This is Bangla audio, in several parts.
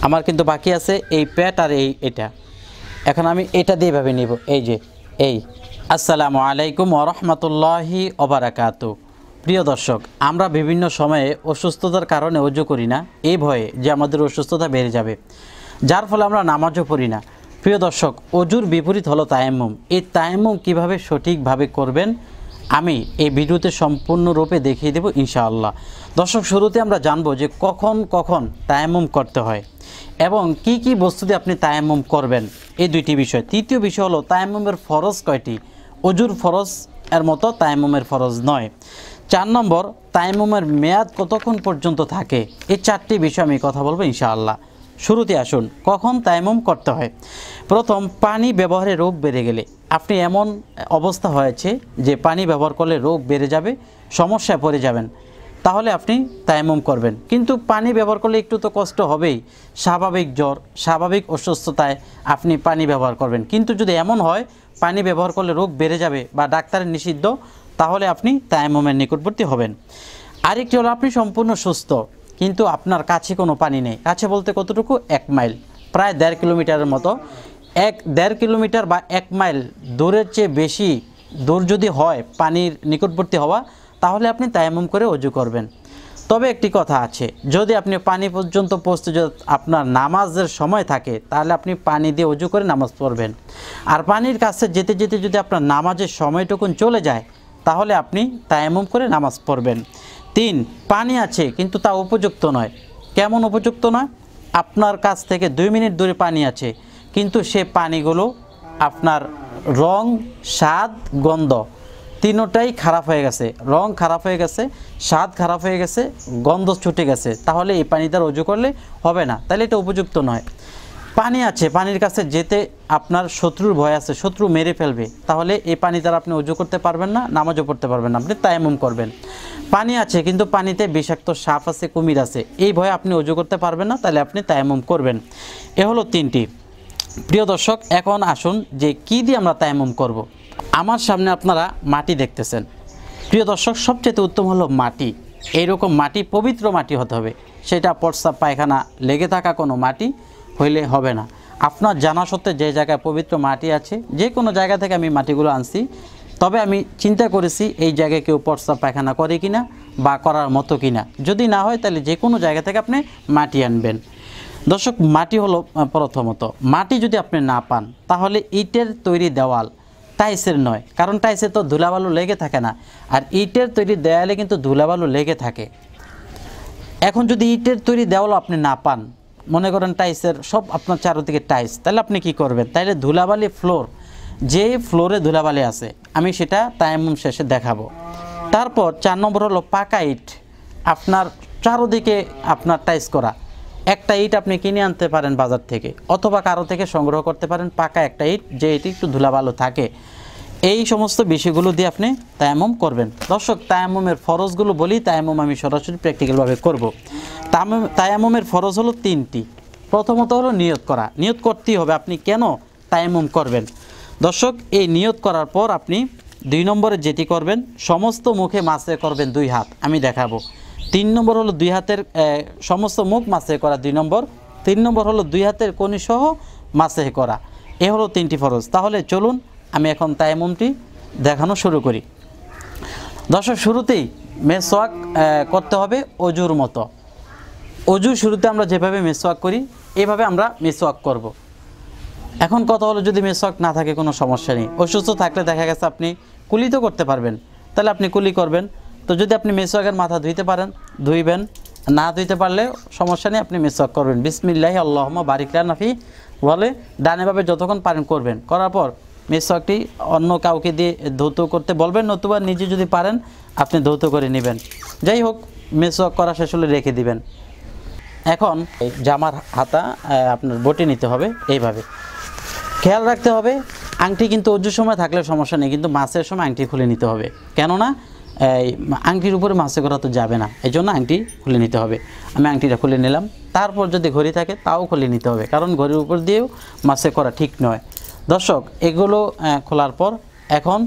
আমার কিন্তু বাকি আছে এই পেট আর এটা। এখন আমি এটা দিয়ে ভাবে নিব, এই যে এই। আসসালামু আলাইকুম ওয়া রাহমাতুল্লাহি ওয়া বারাকাতুহু। প্রিয় দর্শক, আমরা বিভিন্ন সময়ে অসুস্থতার কারণে ওযু করি না, এই ভয়ে যে আমাদের অসুস্থতা বেড়ে যাবে, যার ফলে আমরা নামাজও পড়ি না। প্রিয় দর্শক, ওযুর বিপরীত হলো তায়াম্মুম। এই তায়াম্মুম কীভাবে সঠিকভাবে করবেন আমি এই ভিডিওতে সম্পূর্ণরূপে দেখিয়ে দেব ইনশাআল্লাহ। দর্শক, শুরুতে আমরা জানবো যে কখন কখন তায়াম্মুম করতে হয় এবং কি কি বস্তু দিয়ে আপনি তায়াম্মুম করবেন, এই দুইটি বিষয়। তৃতীয় বিষয় হলো তায়াম্মুমের ফরজ কয়টি, ওযুর ফরজ এর মতো তায়াম্মুমের ফরজ নয়। 4 নম্বর, তায়াম্মুমের মেয়াদ কতক্ষণ পর্যন্ত থাকে। এই 4টি বিষয় আমি কথা বলবো ইনশাআল্লাহ। শুরুতে আসুন কখন তায়াম্মুম করতে হয়। প্রথম, পানি ব্যবহারে রোগ বেড়ে গেলে। আপনি এমন অবস্থা হয়েছে যে পানি ব্যবহার করলে রোগ বেড়ে যাবে, সমস্যায় পড়ে যাবেন, তাহলে আপনি তায়াম্মুম করবেন। কিন্তু পানি ব্যবহার করলে একটু তো কষ্ট হবেই, স্বাভাবিক জ্বর, স্বাভাবিক অসুস্থতায় আপনি পানি ব্যবহার করবেন। কিন্তু যদি এমন হয় পানি ব্যবহার করলে রোগ বেড়ে যাবে বা ডাক্তারের নিষিদ্ধ, তাহলে আপনি তায়াম্মুমের নিকটবর্তী হবেন। আরেকটি হলো আপনি সম্পূর্ণ সুস্থ কিন্তু আপনার কাছে কোনো পানি নেই। কাছে বলতে কতটুকু, 1 মাইল, প্রায় 1.5 কিলোমিটারের মতো। 1.5 কিলোমিটার বা 1 মাইল দূরের চেয়ে বেশি দূর যদি হয় পানির নিকটবর্তী হওয়া, তাহলে আপনি তায়াম্মুম করে ওযু করবেন। তবে একটি কথা আছে, যদি আপনি পানি পর্যন্ত পৌঁছতে যদি আপনার নামাজের সময় থাকে, তাহলে আপনি পানি দিয়ে ওযু করে নামাজ পড়বেন। আর পানির কাছে যেতে যেতে যদি আপনার নামাজের সময়টুকুন চলে যায়, তাহলে আপনি তায়াম্মুম করে নামাজ পড়বেন। 3, পানি আছে কিন্তু তা উপযুক্ত নয়। কেমন উপযুক্ত নয়? আপনার কাছ থেকে 2 মিনিট দূরে পানি আছে, কিন্তু সে পানিগুলো আপনার রং, স্বাদ, গন্ধ তিনোটাই খারাপ হয়ে গেছে। রং খারাপ হয়ে গেছে, স্বাদ খারাপ হয়ে গেছে, গন্ধ ছুটে গেছে, তাহলে এই পানি দ্বারা ওযু করলে হবে না, তাহলে এটা উপযুক্ত নয়। পানি আছে, পানির কাছে যেতে আপনার শত্রুর ভয় আছে, শত্রু মেরে ফেলবে, তাহলে এই পানি দ্বারা আপনি ওযু করতে পারবেন না, নামাজও পড়তে পারবেন না, আপনি তায়াম্মুম করবেন। পানি আছে কিন্তু পানিতে বিষাক্ত সাপ আছে, কুমির আছে, এই ভয়ে আপনি ওযু করতে পারবেন না, তাহলে আপনি তায়াম্মুম করবেন। এ হলো 3টি। প্রিয় দর্শক, এখন আসুন যে কি দিয়ে আমরা তায়াম্মুম করব। আমার সামনে আপনারা মাটি দেখতেছেন। প্রিয় দর্শক, সবচেয়ে উত্তম হলো মাটি। এইরকম মাটি, পবিত্র মাটি হতে হবে, সেটা প্রস্রাব পায়খানা লেগে থাকা কোনো মাটি হইলে হবে না। আপনার জানা সত্ত্বে যে জায়গায় পবিত্র মাটি আছে, যে কোনো জায়গা থেকে আমি মাটিগুলো আনছি, তবে আমি চিন্তা করেছি এই জায়গায় কেউ প্রস্রাব পায়খানা করে কিনা বা করার মতো কিনা। যদি না হয় তাহলে যে কোনো জায়গা থেকে আপনি মাটি আনবেন। দর্শক, মাটি হলো প্রথমত। মাটি যদি আপনি না পান, তাহলে ইটের তৈরি দেওয়াল, টাইসের নয়, কারণ টাইসে তো ধুলাবালু লেগে থাকে না, আর ইটের তৈরি দেওয়ালে কিন্তু ধুলাবালু লেগে থাকে। এখন যদি ইটের তৈরি দেওয়ালও আপনি না পান, মনে করেন টাইসের সব আপনার চারদিকে টাইস, তাহলে আপনি কি করবেন? তাহলে ধুলাবালি ফ্লোর, যে ফ্লোরে ধুলাবালি আছে, আমি সেটা তায়াম্মুম শেষে দেখাবো। তারপর 4 নম্বর হলো পাকা ইট। আপনার চারদিকে আপনার টাইস করা একটা ইট আপনি কিনে আনতে পারেন বাজার থেকে, অথবা কারো থেকে সংগ্রহ করতে পারেন পাকা একটা ইট, যে এটি একটু ধুলাবালু থাকে। এই সমস্ত বিষয়গুলো দিয়ে আপনি তায়াম্মুম করবেন। দর্শক, তায়াম্মুমের ফরজগুলো বলি, তায়াম্মুম আমি সরাসরি প্র্যাকটিক্যালভাবে করব। তায়াম্মুমের ফরজ হলো 3টি। প্রথমত হলো নিয়ত করা। নিয়ত করতেই হবে আপনি কেন তায়াম্মুম করবেন। দর্শক, এই নিয়ত করার পর আপনি 2 নম্বরে যেটি করবেন, সমস্ত মুখে মাসে করবেন 2 হাত, আমি দেখাবো। 3 নম্বর হলো 2 হাতের সমস্ত মুখ মাসে করা 2 নম্বর। 3 নম্বর হলো 2 হাতের কনি সহ মাসে করা। এ হলো 3টি ফরজ। তাহলে চলুন আমি এখন তায়াম্মুমটি দেখানো শুরু করি। দর্শক, শুরুতেই মেসওয়াক করতে হবে অজুর মতো। অজুর শুরুতে আমরা যেভাবে মেসওয়াক করি, এভাবে আমরা মেসওয়াক করব। এখন কথা হলো, যদি মেসওয়াক না থাকে কোনো সমস্যা নেই। অসুস্থ থাকলে দেখা গেছে আপনি কুলি তো করতে পারবেন, তাহলে আপনি কুলি করবেন। তো যদি আপনি মেসওয়াকের মাথা ধুইতে পারেন ধুইবেন, না ধুইতে পারলে সমস্যা নেই, আপনি মেসওয়াক করবেন। বিসমিল্লাহি আল্লাহুম্মা বারিক লানা ফি বলে ডানেভাবে যতক্ষণ পারেন করবেন। করার পর মেসওয়াকটি অন্য কাউকে দিয়ে ধৌত করতে বলবেন, নতুবা নিজে যদি পারেন আপনি ধৌত করে নেবেন। যাই হোক, মেসওয়াক করা শেষ হলে রেখে দিবেন। এখন জামার হাতা আপনার বটে নিতে হবে। এইভাবে খেয়াল রাখতে হবে, আংটি কিন্তু অজুর সময় থাকলে সমস্যা নেই, কিন্তু মাছের সময় আংটি খুলে নিতে হবে। কেননা এই আংটির উপরে মাছে করা তো যাবে না, এই জন্য আংটি খুলে নিতে হবে। আমি আংটিটা খুলে নিলাম। তারপর যদি ঘড়ি থাকে তাও খুলে নিতে হবে, কারণ ঘড়ির উপর দিয়েও মাছে করা ঠিক নয়। দর্শক, এগুলো খোলার পর এখন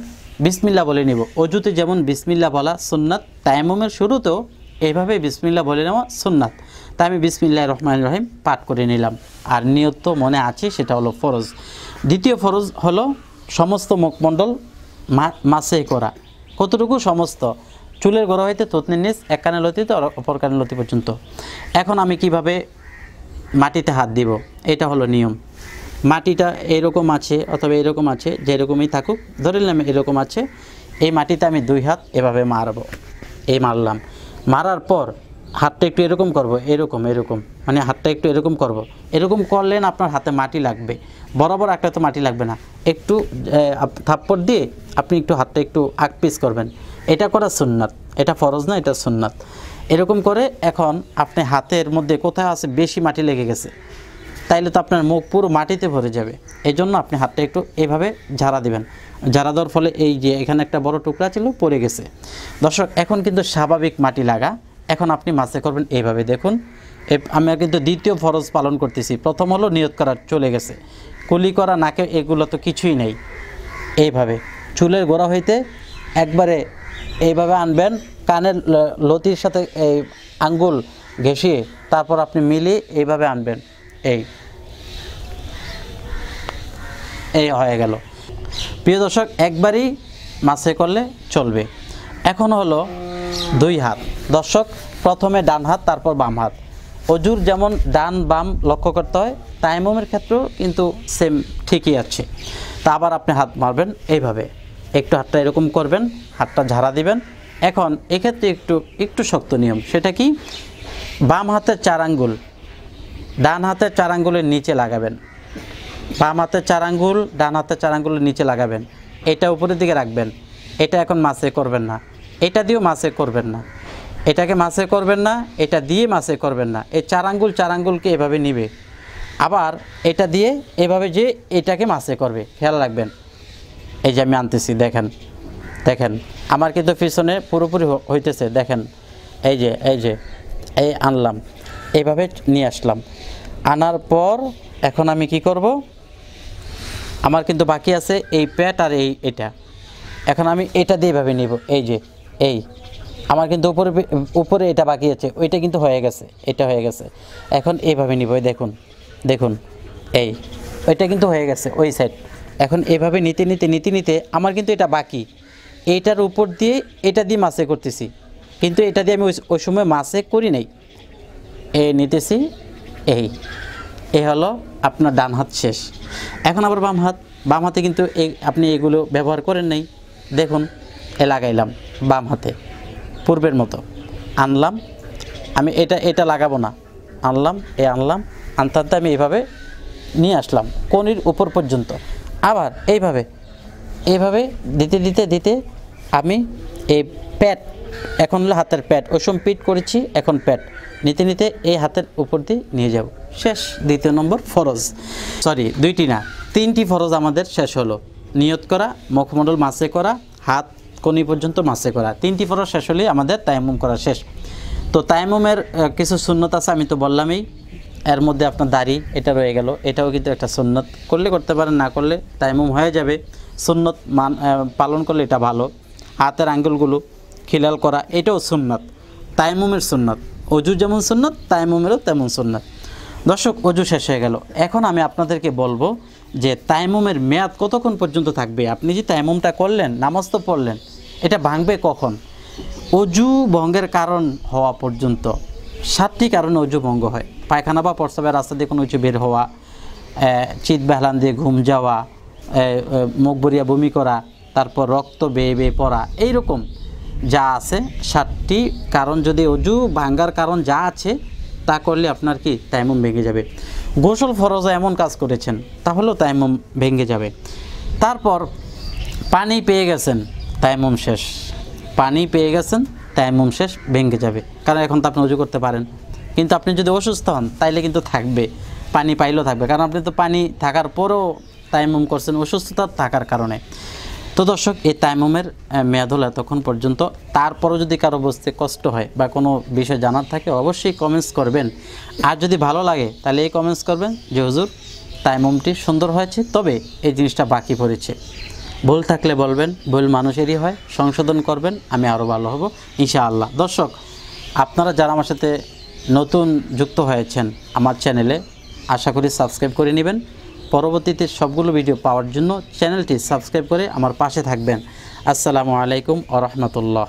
বিসমিল্লাহ বলে নিব। অজুতে যেমন বিসমিল্লাহ বলা সুন্নাত, তায়াম্মুমের শুরুতেও এইভাবে বিসমিল্লাহ বলে নেওয়া সুন্নাত। তাই আমি বিসমিল্লাহির রহমানির রহিম পাঠ করে নিলাম। আর নিয়ত তো মনে আছে, সেটা হলো ফরজ। দ্বিতীয় ফরজ হলো সমস্ত মুখমণ্ডল মাসে করা। কতটুকু? সমস্ত, চুলের গোড়া হইতে থুতনির নিচ, এক কানের লতি তো অপর কানের লতি পর্যন্ত। এখন আমি কিভাবে মাটিতে হাত দিব, এটা হলো নিয়ম। মাটিটা এরকম আছে অথবা এরকম আছে, যেরকমই থাকুক, ধরে নিলাম এরকম আছে, এই মাটিতে আমি 2 হাত এভাবে মারব। এই মারলাম, মারার পর হাতটা একটু এরকম করব, এরকম এরকম, মানে হাতটা একটু এরকম করব। এরকম করলেন আপনার হাতে মাটি লাগবে, বরাবর একটা তো মাটি লাগবে না, একটু থাপ্পড় দিয়ে আপনি একটু হাতটা একটু আকপিস করবেন। এটা করা সুন্নাত, এটা ফরজ না, এটা সুন্নাত। এরকম করে এখন আপনি হাতের মধ্যে কোথায় আছে বেশি মাটি লেগে গেছে, তাইলে তো আপনার মুখ পুরো মাটিতে ভরে যাবে। এই জন্য আপনি হাতটা একটু এভাবে ঝাড়া দিবেন। ঝাড়া দেওয়ার ফলে এই যে এখানে একটা বড় টুকরা ছিল পড়ে গেছে। দর্শক, এখন কিন্তু স্বাভাবিক মাটি লাগা। এখন আপনি মাসে করবেন এইভাবে। দেখুন, আমরা কিন্তু দ্বিতীয় ফরজ পালন করতেছি। প্রথম হলো নিয়ত করা, চলে গেছে। কুলি করা, নাকে, এগুলো তো কিছুই নেই। এইভাবে চুলের গোড়া হইতে একবারে এইভাবে আনবেন, কানের লতির সাথে এই আঙ্গুল ঘেঁষিয়ে তারপর আপনি মিলিয়ে এইভাবে আনবেন। এই হয়ে গেল। প্রিয় দর্শক, একবারই মাসে করলে চলবে। এখন হলো 2 হাত। দর্শক, প্রথমে ডান হাত, তারপর বাম হাত। অজুর যেমন ডান বাম লক্ষ্য করতে হয়, তায়াম্মুমের ক্ষেত্রেও কিন্তু সেম ঠিকই আছে। তা আবার আপনি হাত মারবেন এইভাবে, একটু হাতটা এরকম করবেন, হাতটা ঝাড়া দিবেন। এখন এক্ষেত্রে একটু শক্ত নিয়ম, সেটা কি? বাম হাতের 4 আঙ্গুল ডান হাতের 4 আঙ্গুলের নিচে লাগাবেন। বাম হাতের 4 আঙ্গুল ডান হাতের 4 আঙ্গুলের নিচে লাগাবেন, এটা উপরের দিকে রাখবেন। এটা এখন মাসে করবেন না, এটা দিয়েও মাসে করবেন না, এটাকে মাসে করবেন না, এটা দিয়ে মাসে করবেন না। এই 4 আঙ্গুলকে এভাবে নিবে, আবার এটা দিয়ে এভাবে যে এটাকে মাসে করবে। খেয়াল রাখবেন। এই যে আমি আনতেছি, দেখেন দেখেন, আমার কিন্তু পিছনে পুরোপুরি হইতেছে। দেখেন, এই যে এই আনলাম, এইভাবে নিয়ে আসলাম। আনার পর এখন আমি কি করব? আমার কিন্তু বাকি আছে এই পেট আর এটা। এখন আমি এটা দিয়ে এভাবে নিব। এই যে আমার কিন্তু উপরে এটা বাকি আছে, ওইটা কিন্তু হয়ে গেছে, এটা হয়ে গেছে। এখন এইভাবে নিব। দেখুন ওইটা কিন্তু হয়ে গেছে ওই সাইড। এখন এভাবে নিতে আমার কিন্তু এটা বাকি, এইটার উপর দিয়ে এটা দিয়ে মাসে করতেছি, কিন্তু এটা দিয়ে আমি ওই সময় মাসে করি নাই। নিতেছি, এই হলো আপনার ডান হাত শেষ। এখন আবার বাম হাতে কিন্তু আপনি এগুলো ব্যবহার করেন নাই। দেখুন, লাগাইলাম বাম হাতে পূর্বের মতো, আনলাম। আমি এটা লাগাবো না, আনলাম আনতে আমি এইভাবে নিয়ে আসলাম কনির উপর পর্যন্ত। আবার এইভাবে দিতে আমি এই প্যাট, এখন হলো হাতের প্যাট, ওই সময় পিট করেছি, এখন প্যাট নিতে এই হাতের উপর দিয়ে নিয়ে যাব। শেষ 2 নম্বর ফরজ। সরি, 2টি না, 3টি ফরজ আমাদের শেষ হলো। নিয়ত করা, মুখমণ্ডল মাসে করা, হাত কনি পর্যন্ত মাসে করা। 3টি ফরজ শেষ হলেই আমাদের তায়াম্মুম করা শেষ। তো তায়াম্মুমের কিছু সুন্নত আছে, আমি তো বললামই। এর মধ্যে আপনার দাড়ি, এটা রয়ে গেল, এটাও কিন্তু একটা সুন্নত। করলে করতে পারেন, না করলে তায়াম্মুম হয়ে যাবে। সুন্নত পালন করলে এটা ভালো। হাতের আঙ্গুলগুলো খিলাল করা, এটাও সুন্নত, তায়াম্মুমের সুন্নত। অজু যেমন সুন্নত, তায়াম্মুমেরও তেমন সুন্নত। দর্শক, অজু শেষ হয়ে গেল। এখন আমি আপনাদেরকে বলবো যে তায়াম্মুমের মেয়াদ কতক্ষণ পর্যন্ত থাকবে। আপনি যে তায়াম্মুমটা করলেন, নামাজ তো পড়লেন, এটা ভাঙবে কখন? অজু ভঙ্গের কারণ হওয়া পর্যন্ত। 7টি কারণে অজু ভঙ্গ হয়। পায়খানা বা প্রস্রাবের রাস্তা দিয়ে কোনো কিছু বের হওয়া, চিত বেহলান দিয়ে ঘুম যাওয়া, মুখ ভরিয়া বমি করা, তারপর রক্ত বেয়ে পড়া, এইরকম যা আছে 7টি কারণ। যদি অজু ভাঙ্গার কারণ যা আছে তা করলে আপনার কি তায়াম্মুম ভেঙে যাবে। গোসল ফরজে এমন কাজ করেছেন, তাহলেও তায়াম্মুম ভেঙে যাবে। তারপর পানি পেয়ে গেছেন, তায়াম্মুম শেষ। পানি পেয়ে গেছেন, তায়াম্মুম শেষ, ভেঙে যাবে। কারণ এখন তো আপনি অজু করতে পারেন, কিন্তু আপনি যদি অসুস্থ হন তাইলে কিন্তু থাকবে, পানি পাইলেও থাকবে। কারণ আপনি তো পানি থাকার পরও তায়াম্মুম করছেন অসুস্থতা থাকার কারণে। তো দর্শক, এই তায়াম্মুমের মেয়াদ হলো এতক্ষণ পর্যন্ত। তারপরও যদি কারো বুঝতে কষ্ট হয় বা কোনো বিষয় জানার থাকে, অবশ্যই কমেন্টস করবেন। আর যদি ভালো লাগে তাহলে এই কমেন্টস করবেন যে হুজুর, তায়াম্মুমটি সুন্দর হয়েছে, তবে এই জিনিসটা বাকি পড়েছে। ভুল থাকলে বলবেন, ভুল মানুষেরই হয়, সংশোধন করবেন, আমি আরও ভালো হব ইনশাআল্লাহ। দর্শক, আপনারা যারা আমার সাথে নতুন যুক্ত হয়েছেন আমার চ্যানেলে, আশা করি সাবস্ক্রাইব করে নেবেন। পরবর্তীতে সবগুলো ভিডিও পাওয়ার জন্য চ্যানেলটি সাবস্ক্রাইব করে আমার পাশে থাকবেন। আসসালামু আলাইকুম ওয়া রাহমাতুল্লাহ।